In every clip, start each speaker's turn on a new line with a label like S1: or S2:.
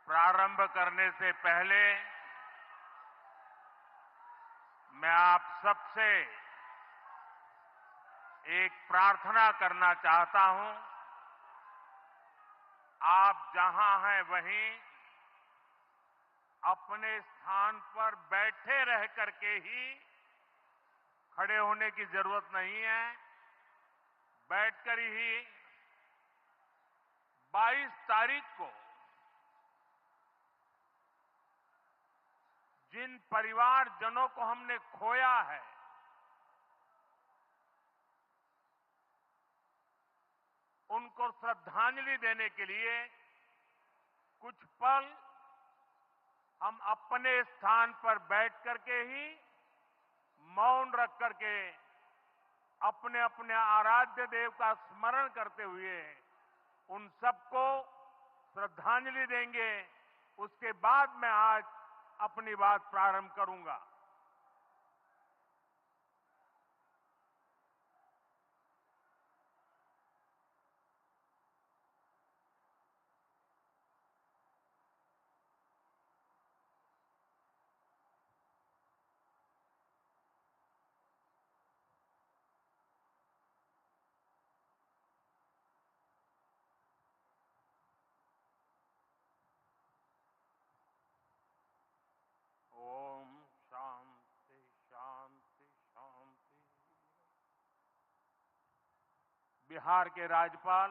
S1: प्रारंभ करने से पहले मैं आप सबसे एक प्रार्थना करना चाहता हूं। आप जहां हैं वहीं अपने स्थान पर बैठे रह करके ही, खड़े होने की जरूरत नहीं है, बैठकर ही 22 तारीख को जिन परिवारजनों को हमने खोया है, उनको श्रद्धांजलि देने के लिए कुछ पल हम अपने स्थान पर बैठ करके ही मौन रख करके अपने अपने आराध्य देव का स्मरण करते हुए उन सबको श्रद्धांजलि देंगे। उसके बाद मैं आज अपनी बात प्रारंभ करूंगा। ओम शांति शांति शांति। बिहार के राज्यपाल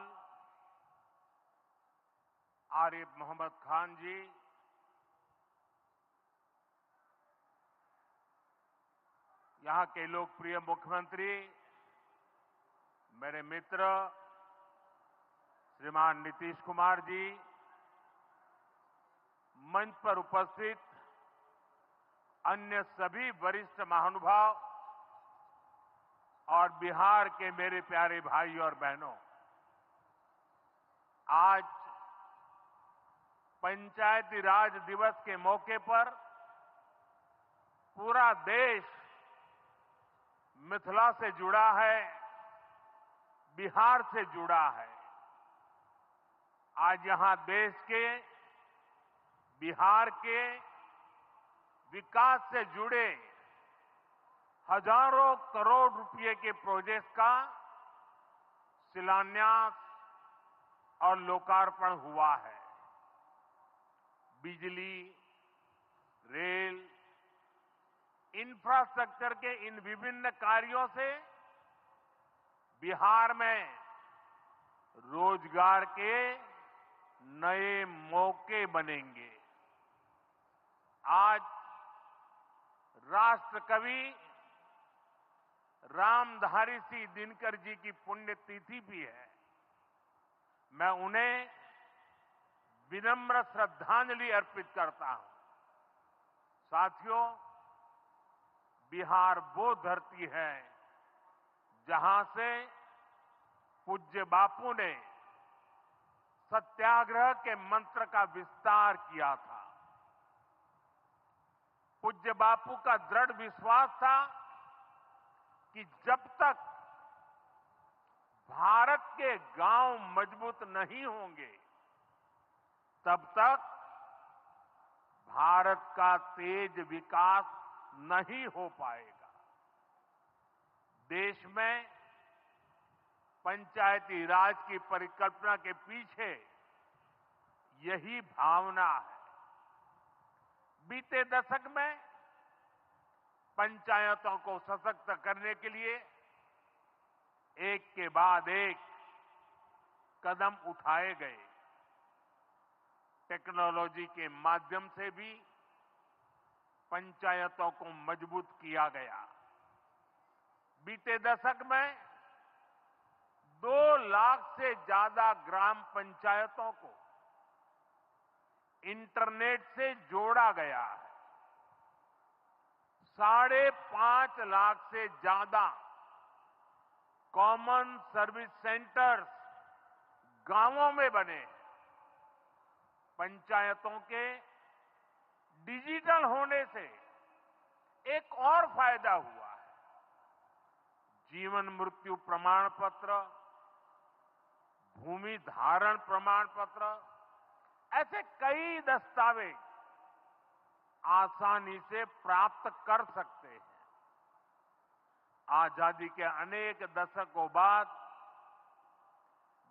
S1: आरिफ मोहम्मद खान जी, यहां के लोकप्रिय मुख्यमंत्री मेरे मित्र श्रीमान नीतीश कुमार जी, मंच पर उपस्थित अन्य सभी वरिष्ठ महानुभाव और बिहार के मेरे प्यारे भाई और बहनों, आज पंचायती राज दिवस के मौके पर पूरा देश मिथिला से जुड़ा है, बिहार से जुड़ा है। आज यहां देश के, बिहार के विकास से जुड़े हजारों करोड़ रुपए के प्रोजेक्ट का शिलान्यास और लोकार्पण हुआ है। बिजली, रेल, इंफ्रास्ट्रक्चर के इन विभिन्न कार्यों से बिहार में रोजगार के नए मौके बनेंगे। आज राष्ट्र कवि रामधारी सिंह दिनकर जी की पुण्यतिथि भी है। मैं उन्हें विनम्र श्रद्धांजलि अर्पित करता हूं। साथियों, बिहार वो धरती है जहां से पूज्य बापू ने सत्याग्रह के मंत्र का विस्तार किया था। पूज्य बापू का दृढ़ विश्वास था कि जब तक भारत के गांव मजबूत नहीं होंगे, तब तक भारत का तेज विकास नहीं हो पाएगा। देश में पंचायती राज की परिकल्पना के पीछे यही भावना है। बीते दशक में पंचायतों को सशक्त करने के लिए एक के बाद एक कदम उठाए गए। टेक्नोलॉजी के माध्यम से भी पंचायतों को मजबूत किया गया। बीते दशक में 2 लाख से ज्यादा ग्राम पंचायतों को इंटरनेट से जोड़ा गया है। 5.5 लाख से ज्यादा कॉमन सर्विस सेंटर्स गांवों में बने। पंचायतों के डिजिटल होने से एक और फायदा हुआ है। जीवन मृत्यु प्रमाण पत्र, भूमि धारण प्रमाण पत्र, ऐसे कई दस्तावेज आसानी से प्राप्त कर सकते हैं। आजादी के अनेक दशकों बाद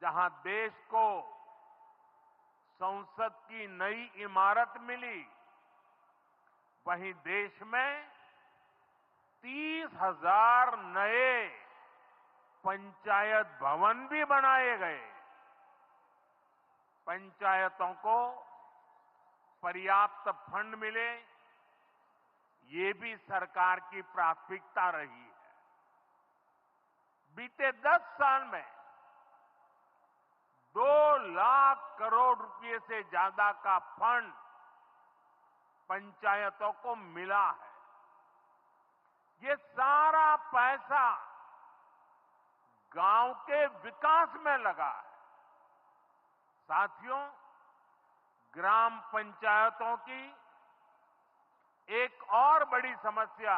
S1: जहां देश को संसद की नई इमारत मिली, वहीं देश में 30,000 नए पंचायत भवन भी बनाए गए। पंचायतों को पर्याप्त फंड मिले, ये भी सरकार की प्राथमिकता रही है। बीते 10 साल में 2 लाख करोड़ रुपए से ज्यादा का फंड पंचायतों को मिला है। ये सारा पैसा गांव के विकास में लगा है। साथियों, ग्राम पंचायतों की एक और बड़ी समस्या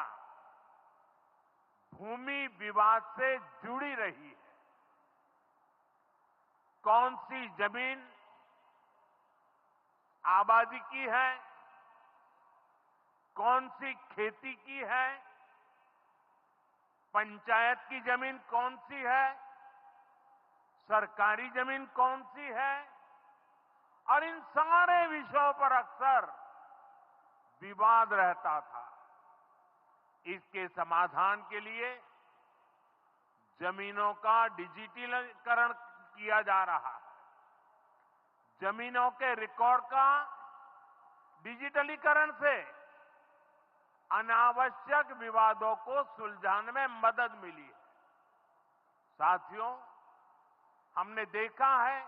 S1: भूमि विवाद से जुड़ी रही है। कौन सी जमीन आबादी की है, कौन सी खेती की है, पंचायत की जमीन कौन सी है, सरकारी जमीन कौन सी है, और इन सारे विषयों पर अक्सर विवाद रहता था। इसके समाधान के लिए जमीनों का डिजिटलीकरण किया जा रहा है। जमीनों के रिकॉर्ड का डिजिटलीकरण से अनावश्यक विवादों को सुलझाने में मदद मिली है। साथियों, हमने देखा है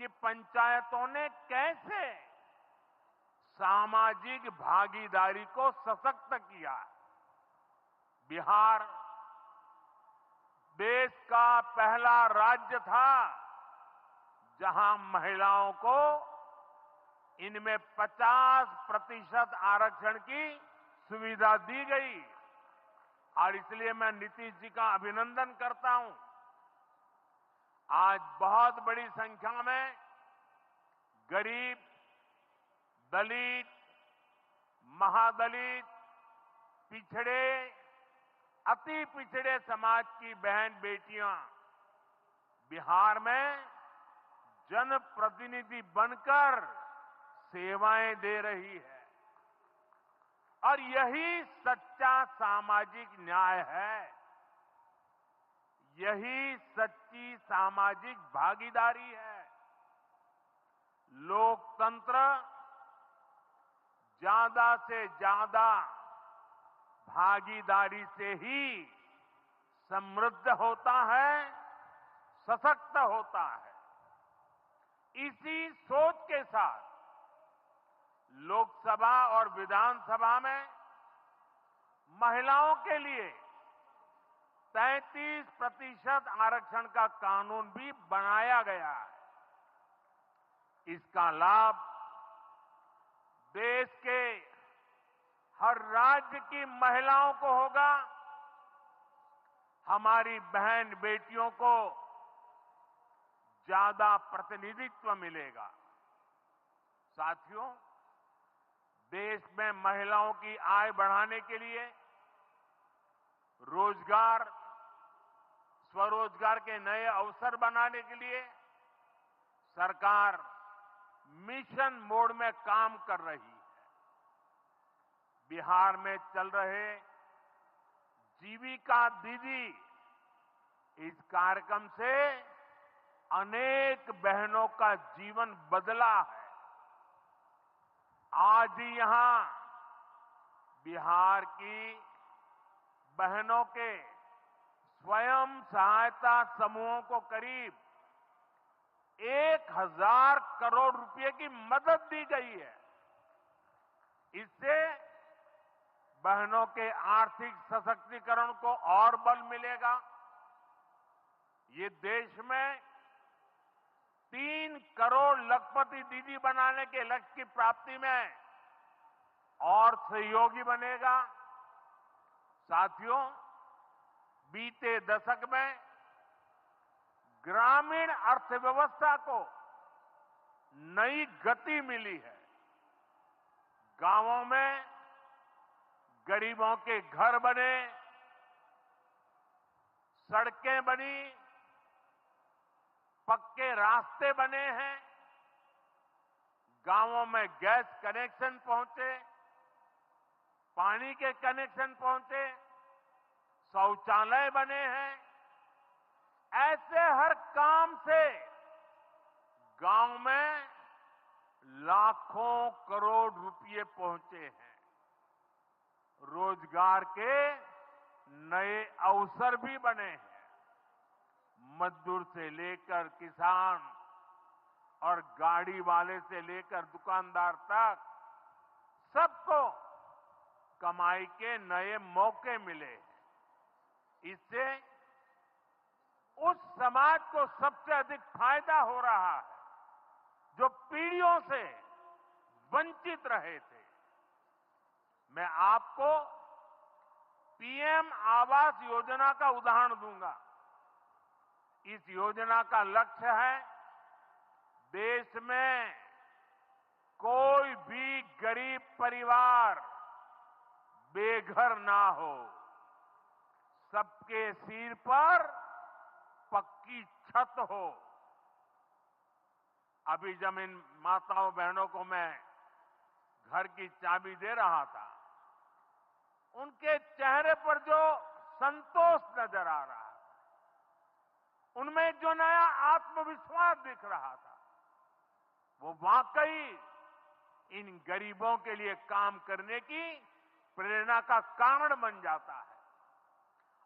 S1: कि पंचायतों ने कैसे सामाजिक भागीदारी को सशक्त किया। बिहार देश का पहला राज्य था जहां महिलाओं को इनमें 50% आरक्षण की सुविधा दी गई, और इसलिए मैं नीतीश जी का अभिनंदन करता हूं। आज बहुत बड़ी संख्या में गरीब, दलित, महादलित, पिछड़े, अति पिछड़े समाज की बहन बेटियां बिहार में जनप्रतिनिधि बनकर सेवाएं दे रही है, और यही सच्चा सामाजिक न्याय है। यही सच्ची सामाजिक भागीदारी है। लोकतंत्र ज्यादा से ज्यादा भागीदारी से ही समृद्ध होता है, सशक्त होता है। इसी सोच के साथ लोकसभा और विधानसभा में महिलाओं के लिए 33% आरक्षण का कानून भी बनाया गया है। इसका लाभ देश के हर राज्य की महिलाओं को होगा। हमारी बहन बेटियों को ज्यादा प्रतिनिधित्व मिलेगा। साथियों, देश में महिलाओं की आय बढ़ाने के लिए रोजगार, स्वरोजगार के नए अवसर बनाने के लिए सरकार मिशन मोड में काम कर रही है। बिहार में चल रहे जीविका दीदी इस कार्यक्रम से अनेक बहनों का जीवन बदला है। आज ही यहां बिहार की बहनों के स्वयं सहायता समूहों को करीब 1,000 करोड़ रुपए की मदद दी गई है। इससे बहनों के आर्थिक सशक्तिकरण को और बल मिलेगा। ये देश में 3 करोड़ लखपति दीदी बनाने के लक्ष्य की प्राप्ति में और सहयोगी बनेगा। साथियों, बीते दशक में ग्रामीण अर्थव्यवस्था को नई गति मिली है। गांवों में गरीबों के घर बने, सड़कें बनी, पक्के रास्ते बने हैं, गांवों में गैस कनेक्शन पहुंचे, पानी के कनेक्शन पहुंचे, शौचालय बने हैं। ऐसे हर काम से गांव में लाखों करोड़ रुपए पहुंचे हैं। रोजगार के नए अवसर भी बने हैं। मजदूर से लेकर किसान और गाड़ी वाले से लेकर दुकानदार तक सबको कमाई के नए मौके मिले हैं। इससे उस समाज को सबसे अधिक फायदा हो रहा है जो पीढ़ियों से वंचित रहे थे। मैं आपको पीएम आवास योजना का उदाहरण दूंगा। इस योजना का लक्ष्य है देश में कोई भी गरीब परिवार बेघर ना हो, सबके सिर पर पक्की छत हो। अभी जब इन माताओं बहनों को मैं घर की चाबी दे रहा था, उनके चेहरे पर जो संतोष नजर आ रहा था, उनमें जो नया आत्मविश्वास दिख रहा था, वो वाकई इन गरीबों के लिए काम करने की प्रेरणा का कारण बन जाता है।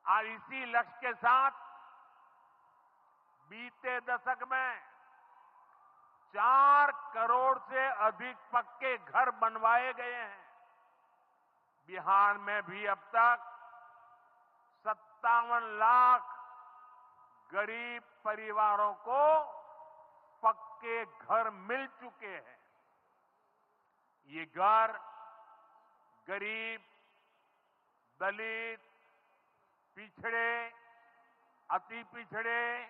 S1: और इसी लक्ष्य के साथ बीते दशक में 4 करोड़ से अधिक पक्के घर बनवाए गए हैं। बिहार में भी अब तक 57 लाख गरीब परिवारों को पक्के घर मिल चुके हैं। ये घर गरीब, दलित, पिछड़े, अति पिछड़े,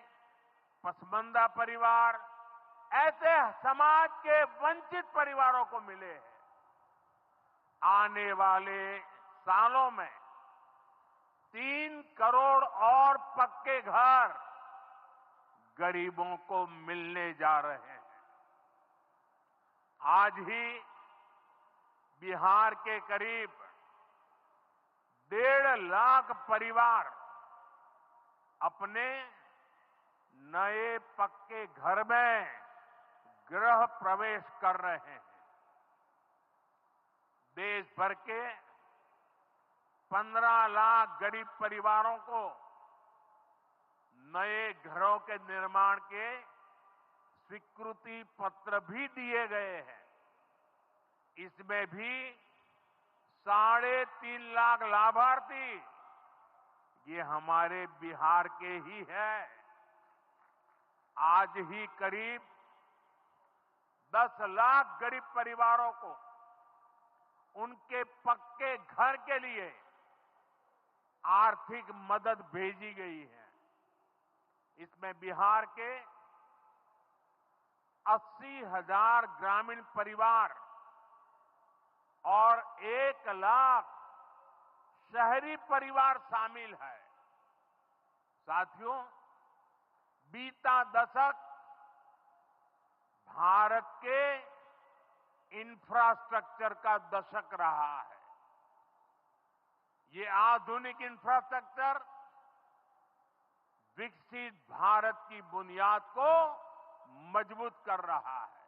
S1: पसमानदा परिवार, ऐसे समाज के वंचित परिवारों को मिले हैं। आने वाले सालों में 3 करोड़ और पक्के घर गरीबों को मिलने जा रहे हैं। आज ही बिहार के करीब 1.5 लाख परिवार अपने नए पक्के घर में गृह प्रवेश कर रहे हैं। देश भर के 15 लाख गरीब परिवारों को नए घरों के निर्माण के स्वीकृति पत्र भी दिए गए हैं। इसमें भी 3.5 लाख लाभार्थी ये हमारे बिहार के ही हैं। आज ही करीब 10 लाख गरीब परिवारों को उनके पक्के घर के लिए आर्थिक मदद भेजी गई है। इसमें बिहार के 80,000 ग्रामीण परिवार और 1 लाख शहरी परिवार शामिल है। साथियों, बीता दशक भारत के इंफ्रास्ट्रक्चर का दशक रहा है। ये आधुनिक इंफ्रास्ट्रक्चर विकसित भारत की बुनियाद को मजबूत कर रहा है।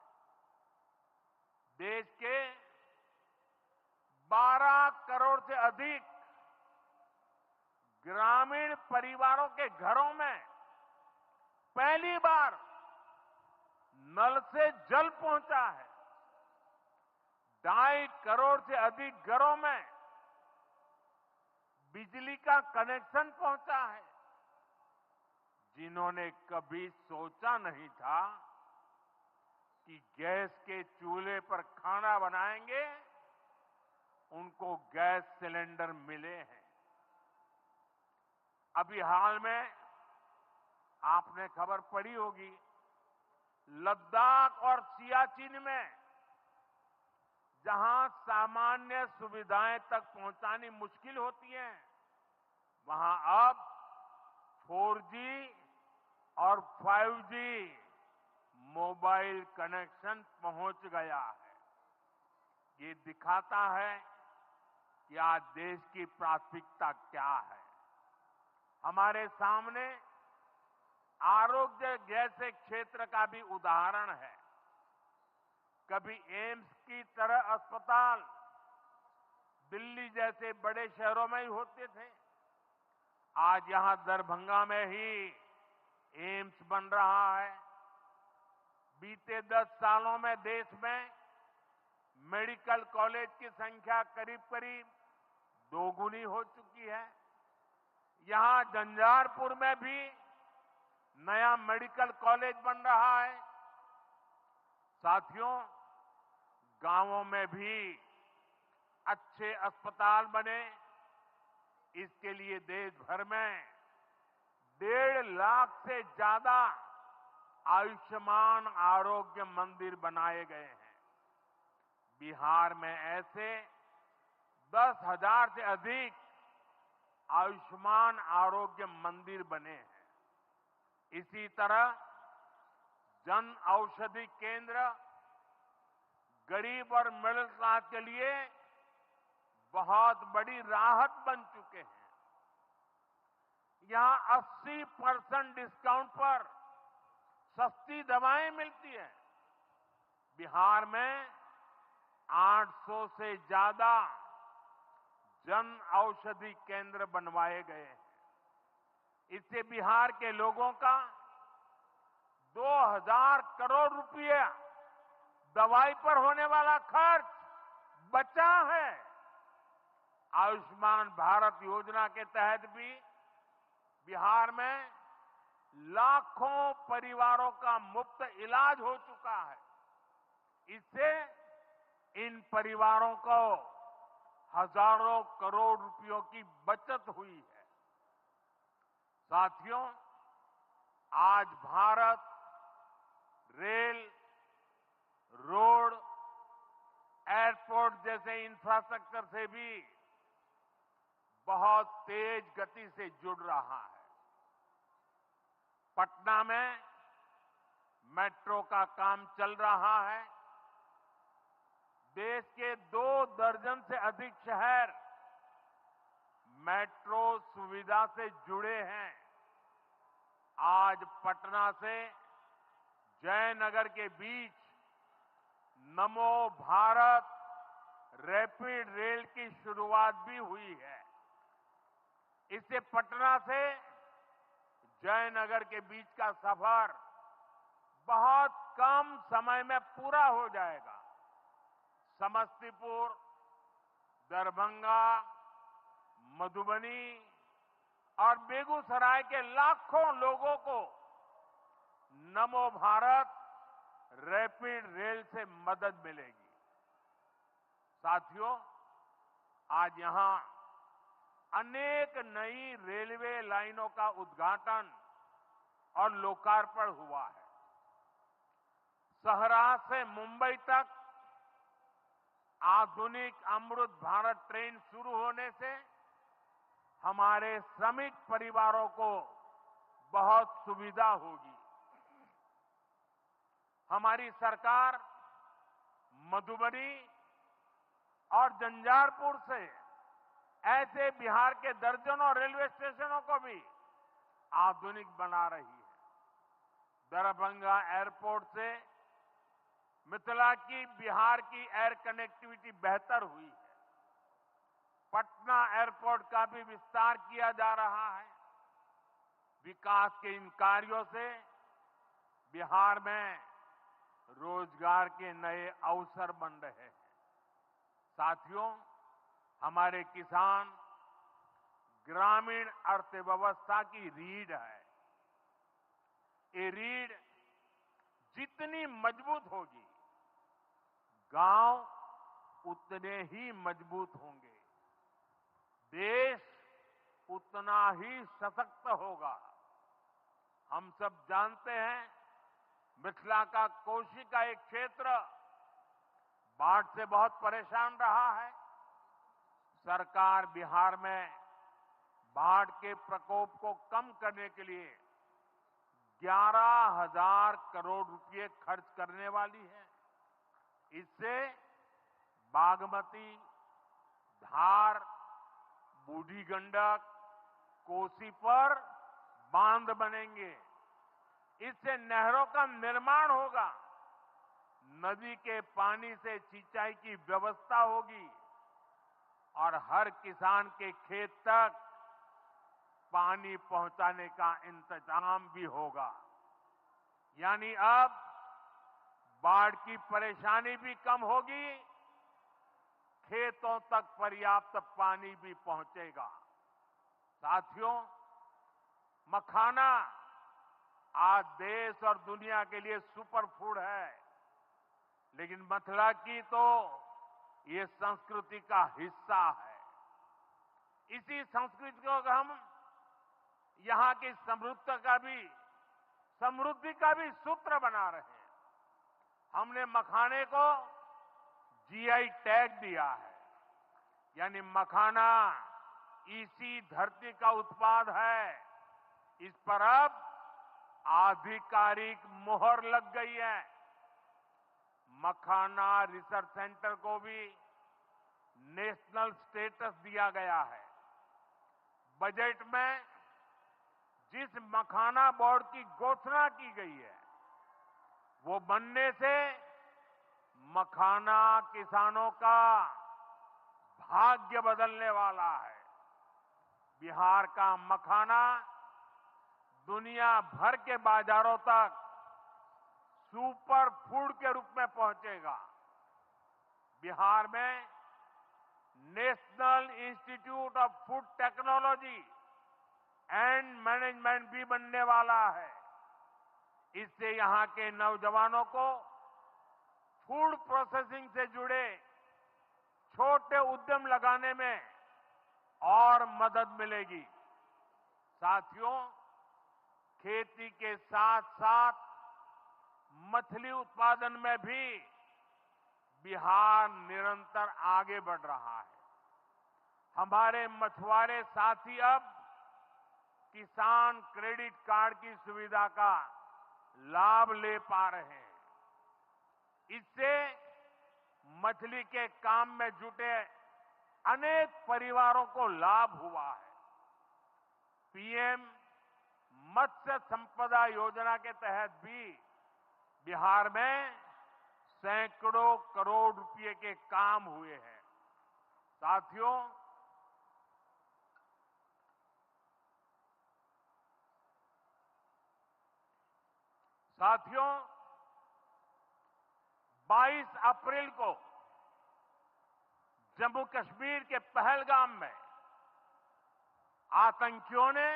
S1: देश के 12 करोड़ से अधिक ग्रामीण परिवारों के घरों में पहली बार नल से जल पहुंचा है। 2.5 करोड़ से अधिक घरों में बिजली का कनेक्शन पहुंचा है। जिन्होंने कभी सोचा नहीं था कि गैस के चूल्हे पर खाना बनाएंगे, उनको गैस सिलेंडर मिले हैं। अभी हाल में आपने खबर पढ़ी होगी लद्दाख और सियाचिन में जहां सामान्य सुविधाएं तक पहुंचानी मुश्किल होती है, वहां अब 4G और 5G मोबाइल कनेक्शन पहुंच गया है। ये दिखाता है कि आज देश की प्राथमिकता क्या है। हमारे सामने आरोग्य जैसे क्षेत्र का भी उदाहरण है। कभी एम्स की तरह अस्पताल दिल्ली जैसे बड़े शहरों में ही होते थे, आज यहां दरभंगा में ही एम्स बन रहा है। बीते 10 सालों में देश में मेडिकल कॉलेज की संख्या करीब करीब दोगुनी हो चुकी है। यहां झंझारपुर में भी नया मेडिकल कॉलेज बन रहा है। साथियों, गांवों में भी अच्छे अस्पताल बने, इसके लिए देश भर में 1.5 लाख से ज्यादा आयुष्मान आरोग्य मंदिर बनाए गए हैं। बिहार में ऐसे 10,000 से अधिक आयुष्मान आरोग्य मंदिर बने हैं। इसी तरह जन औषधि केंद्र गरीब और मिडिल क्लास के लिए बहुत बड़ी राहत बन चुके हैं। यहां 80% डिस्काउंट पर सस्ती दवाएं मिलती हैं। बिहार में 800 से ज्यादा जन औषधि केंद्र बनवाए गए हैं। इससे बिहार के लोगों का 2,000 करोड़ रुपया दवाई पर होने वाला खर्च बचा है। आयुष्मान भारत योजना के तहत भी बिहार में लाखों परिवारों का मुफ्त इलाज हो चुका है। इससे इन परिवारों को हजारों करोड़ रुपयों की बचत हुई है। साथियों, आज भारत रेल, रोड, एयरपोर्ट जैसे इंफ्रास्ट्रक्चर से भी बहुत तेज गति से जुड़ रहा है। पटना में मेट्रो का काम चल रहा है। देश के 2 दर्जन से अधिक शहर मेट्रो सुविधा से जुड़े हैं। आज पटना से जयनगर के बीच नमो भारत रैपिड रेल की शुरुआत भी हुई है। इससे पटना से जयनगर के बीच का सफर बहुत कम समय में पूरा हो जाएगा। समस्तीपुर, दरभंगा, मधुबनी और बेगूसराय के लाखों लोगों को नमो भारत रैपिड रेल से मदद मिलेगी। साथियों, आज यहां अनेक नई रेलवे लाइनों का उद्घाटन और लोकार्पण हुआ है। सहरा से मुंबई तक आधुनिक अमृत भारत ट्रेन शुरू होने से हमारे श्रमिक परिवारों को बहुत सुविधा होगी। हमारी सरकार मधुबनी और झंझारपुर से ऐसे बिहार के दर्जनों रेलवे स्टेशनों को भी आधुनिक बना रही है। दरभंगा एयरपोर्ट से मिथिला की बिहार की एयर कनेक्टिविटी बेहतर हुई है। पटना एयरपोर्ट का भी विस्तार किया जा रहा है। विकास के इन कार्यों से बिहार में रोजगार के नए अवसर बन रहे हैं। साथियों, हमारे किसान ग्रामीण अर्थव्यवस्था की रीढ़ है। ये रीढ़ जितनी मजबूत होगी, गांव उतने ही मजबूत होंगे, देश उतना ही सशक्त होगा। हम सब जानते हैं मिथिला का कोशी का एक क्षेत्र बाढ़ से बहुत परेशान रहा है। सरकार बिहार में बाढ़ के प्रकोप को कम करने के लिए 11,000 करोड़ रुपए खर्च करने वाली है। इससे बागमती, धार, बूढ़ी गंडक, कोसी पर बांध बनेंगे। इससे नहरों का निर्माण होगा, नदी के पानी से सिंचाई की व्यवस्था होगी और हर किसान के खेत तक पानी पहुंचाने का इंतजाम भी होगा। यानी अब बाढ़ की परेशानी भी कम होगी, खेतों तक पर्याप्त पानी भी पहुंचेगा। साथियों, मखाना आज देश और दुनिया के लिए सुपर फूड है, लेकिन मिथिला की तो ये संस्कृति का हिस्सा है। इसी संस्कृति को हम यहां की समृद्धि का भी सूत्र बना रहे हैं। हमने मखाने को जीआई टैग दिया है, यानी मखाना इसी धरती का उत्पाद है। इस पर अब आधिकारिक मोहर लग गई है। मखाना रिसर्च सेंटर को भी नेशनल स्टेटस दिया गया है। बजट में जिस मखाना बोर्ड की घोषणा की गई है, वो बनने से मखाना किसानों का भाग्य बदलने वाला है। बिहार का मखाना दुनिया भर के बाजारों तक सुपर फूड के रूप में पहुंचेगा। बिहार में national institute of food technology and management भी बनने वाला है। इससे यहां के नौजवानों को फूड प्रोसेसिंग से जुड़े छोटे उद्यम लगाने में और मदद मिलेगी। साथियों, खेती के साथ साथ मछली उत्पादन में भी बिहार निरंतर आगे बढ़ रहा है। हमारे मछुआरे साथी अब किसान क्रेडिट कार्ड की सुविधा का लाभ ले पा रहे हैं। इससे मछली के काम में जुटे अनेक परिवारों को लाभ हुआ है। पीएम मत्स्य संपदा योजना के तहत भी बिहार में सैकड़ों करोड़ रुपए के काम हुए हैं। साथियों, साथियों 22 अप्रैल को जम्मू कश्मीर के पहलगाम में आतंकियों ने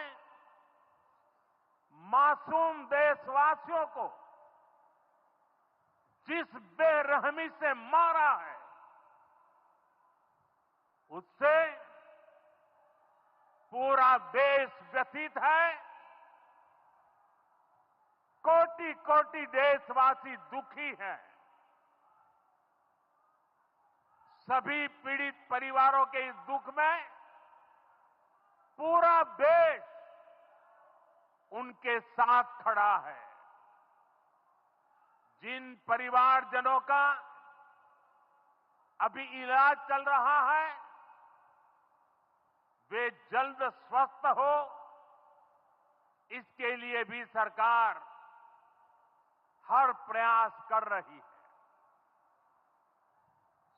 S1: मासूम देशवासियों को जिस बेरहमी से मारा है, उससे पूरा देश व्यथित है। कोटि कोटि देशवासी दुखी हैं। सभी पीड़ित परिवारों के इस दुख में पूरा देश उनके साथ खड़ा है। जिन परिवारजनों का अभी इलाज चल रहा है, वे जल्द स्वस्थ हो, इसके लिए भी सरकार हर प्रयास कर रही है।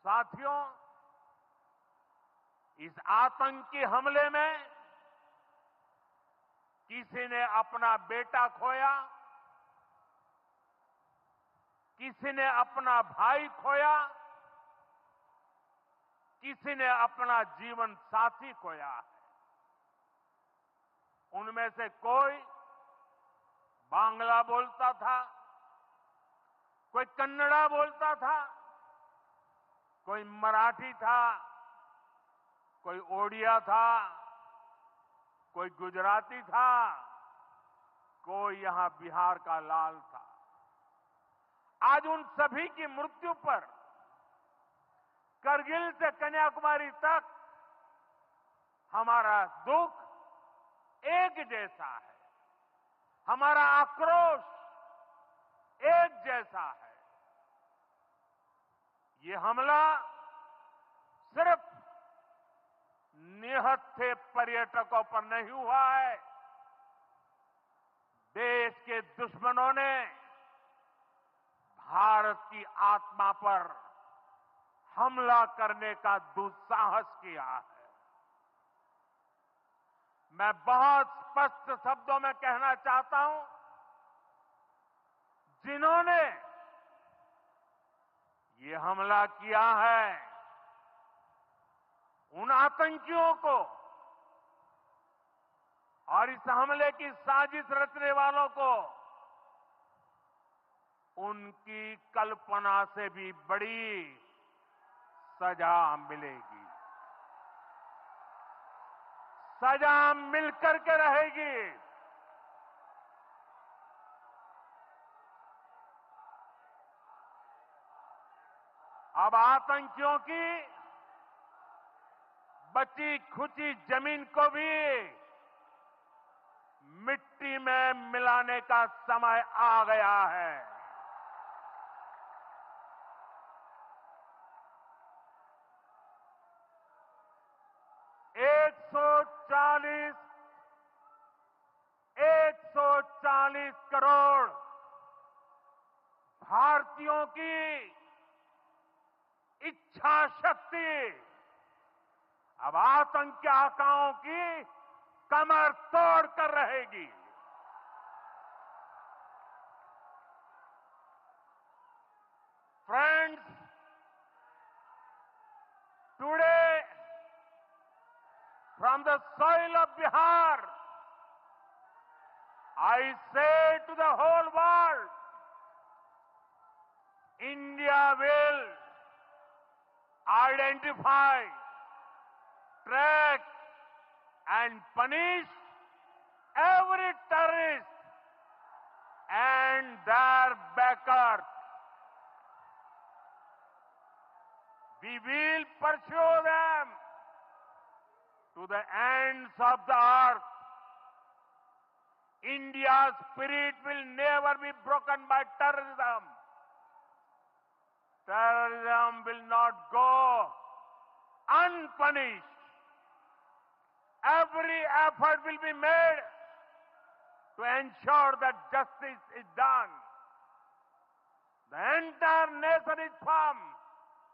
S1: साथियों, इस आतंकी हमले में किसी ने अपना बेटा खोया, किसी ने अपना भाई खोया, किसी ने अपना जीवन साथी खोया है। उनमें से कोई बांग्ला बोलता था, कोई कन्नड़ा बोलता था, कोई मराठी था, कोई ओडिया था, कोई गुजराती था, कोई यहां बिहार का लाल था। आज उन सभी की मृत्यु पर करगिल से कन्याकुमारी तक हमारा दुख एक जैसा है, हमारा आक्रोश एक जैसा है। ये हमला सिर्फ निहत्थे पर्यटकों पर नहीं हुआ है, देश के दुश्मनों ने भारत की आत्मा पर हमला करने का दुस्साहस किया है। मैं बहुत स्पष्ट शब्दों में कहना चाहता हूं, जिन्होंने ये हमला किया है, उन आतंकियों को और इस हमले की साजिश रचने वालों को उनकी कल्पना से भी बड़ी सजा मिलेगी, सजा मिलकर के रहेगी। अब आतंकियों की बची खुची जमीन को भी मिट्टी में मिलाने का समय आ गया है। एक सौ चालीस करोड़ भारतीयों की इच्छा शक्ति अब आतंकी आकाओं की कमर तोड़ कर रहेगी। Friends, today from the soil of Bihar, I say to the whole world, India will identify, track and punish every terrorist and their backers. We will pursue them to the ends of the earth. India's spirit will never be broken by terrorism. Terrorism will not go unpunished. Every effort will be made to ensure that justice is done. The entire nation is firm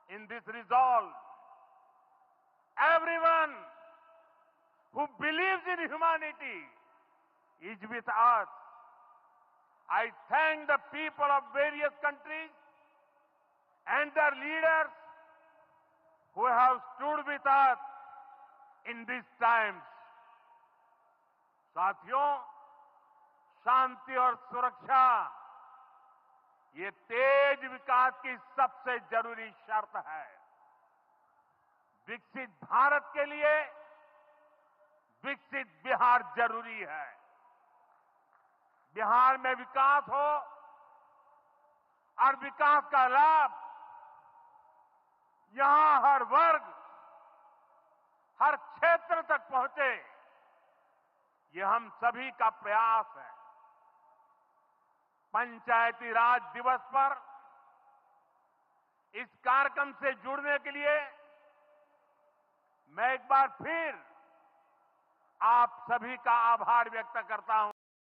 S1: in this resolve. Everyone who believes in humanity is with us. I thank the people of various countries and their leaders who have stood with us in these times. साथियों, शांति और सुरक्षा ये तेज विकास की सबसे जरूरी शर्त है। विकसित भारत के लिए विकसित बिहार जरूरी है। बिहार में विकास हो और विकास का लाभ यहां हर वर्ग, हर क्षेत्र तक पहुंचे, ये हम सभी का प्रयास है। पंचायती राज दिवस पर इस कार्यक्रम से जुड़ने के लिए मैं एक बार फिर आप सभी का आभार व्यक्त करता हूं।